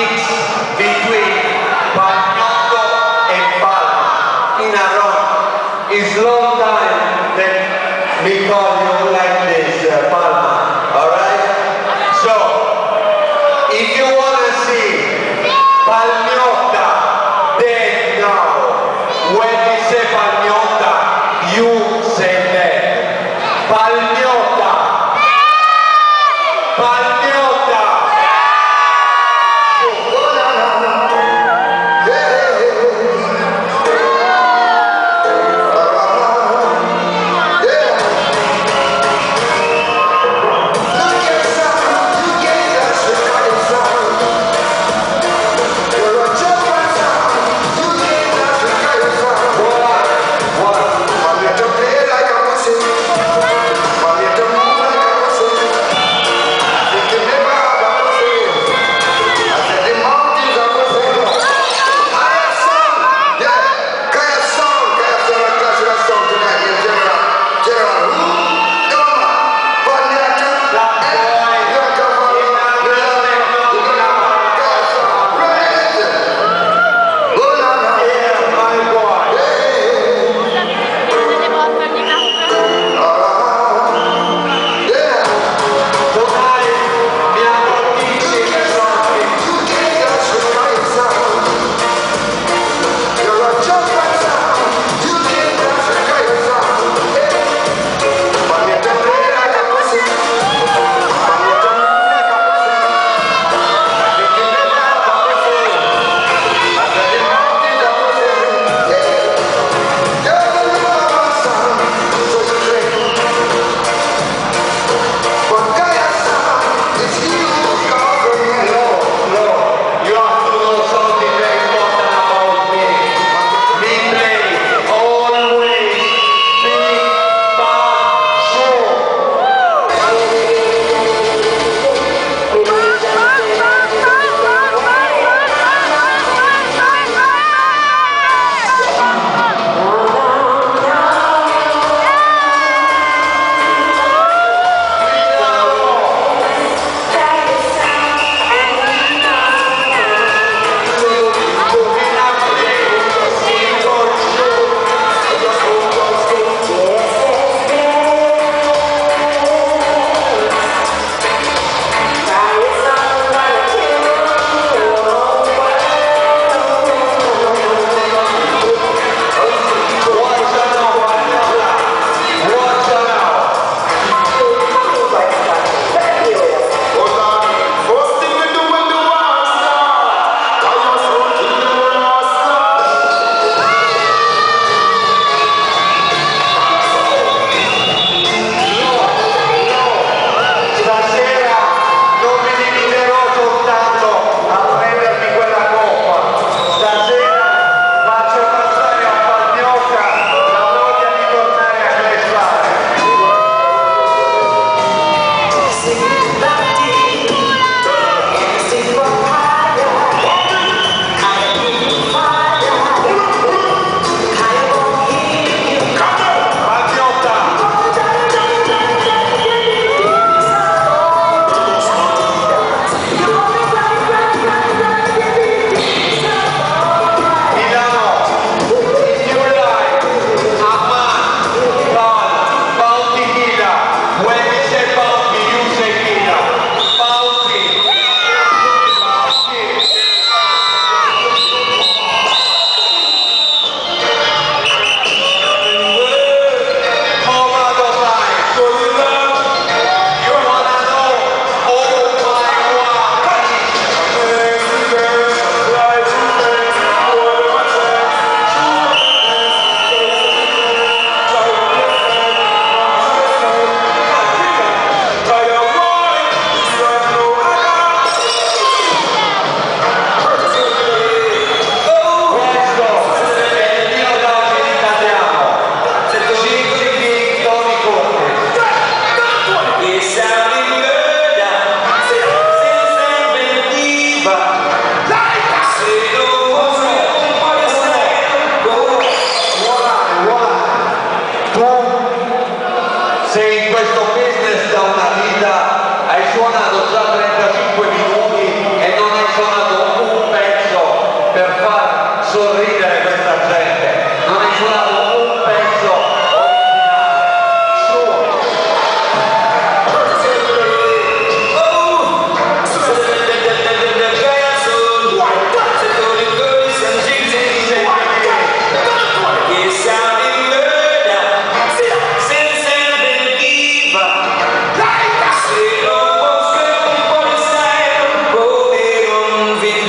mix between Pagnotto and Palma in a row. It's long time that we call you like this, Palma, alright? So, if you want to see Pagnotta, then now, when we say Pagnotta, you say that. Pagnotta! Pagnotta!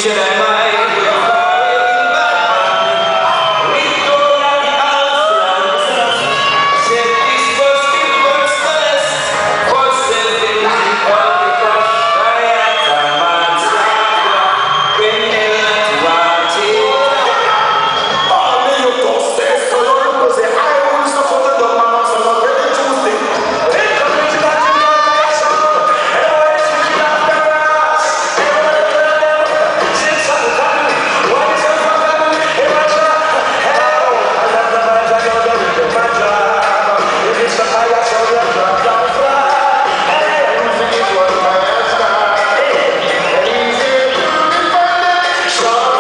vincerai mai. Ritorna all'Austria, se ti sposti in West, forse vedi qualche cosa che avanza, che nella tua città. Oh, meglio to stesso, non così, hai un sotto ma non sono quelli giusti. Dentro che ci dà e poi ci dà senza vuoi salvare e mangiare, e mi sta paia solo da e non finito il maestra, e insieme sono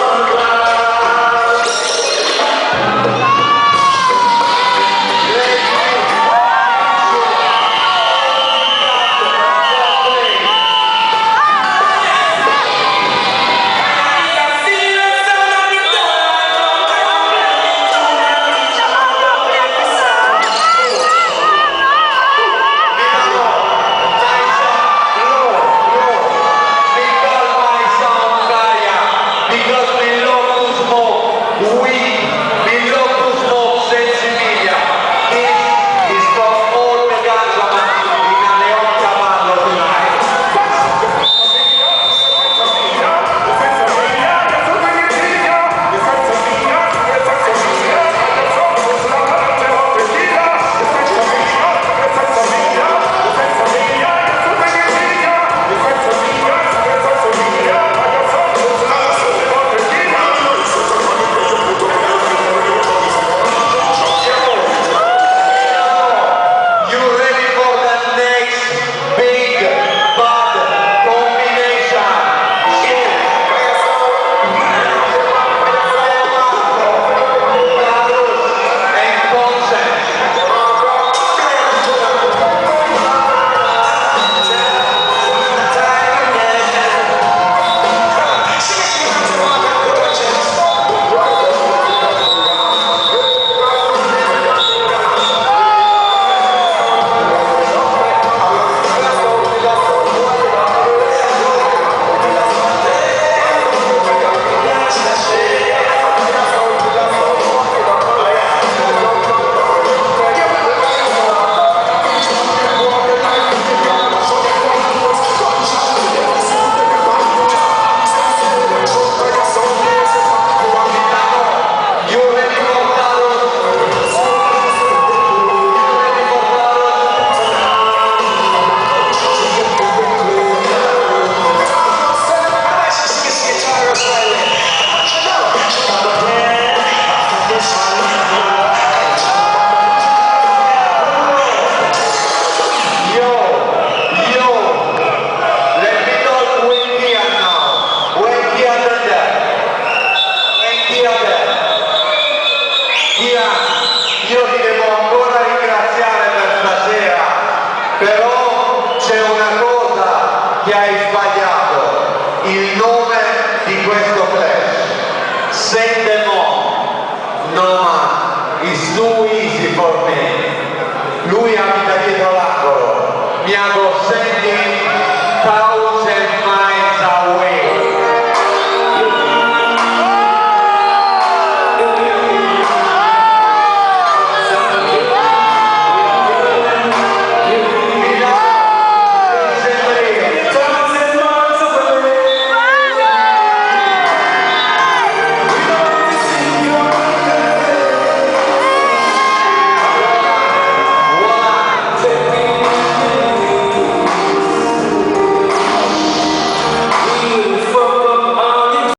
Io ti devo ancora ringraziare per stasera, però c'è una cosa che hai sbagliato, il nome di questo flash. Send them on, no man, it's too easy for me. Lui abita dietro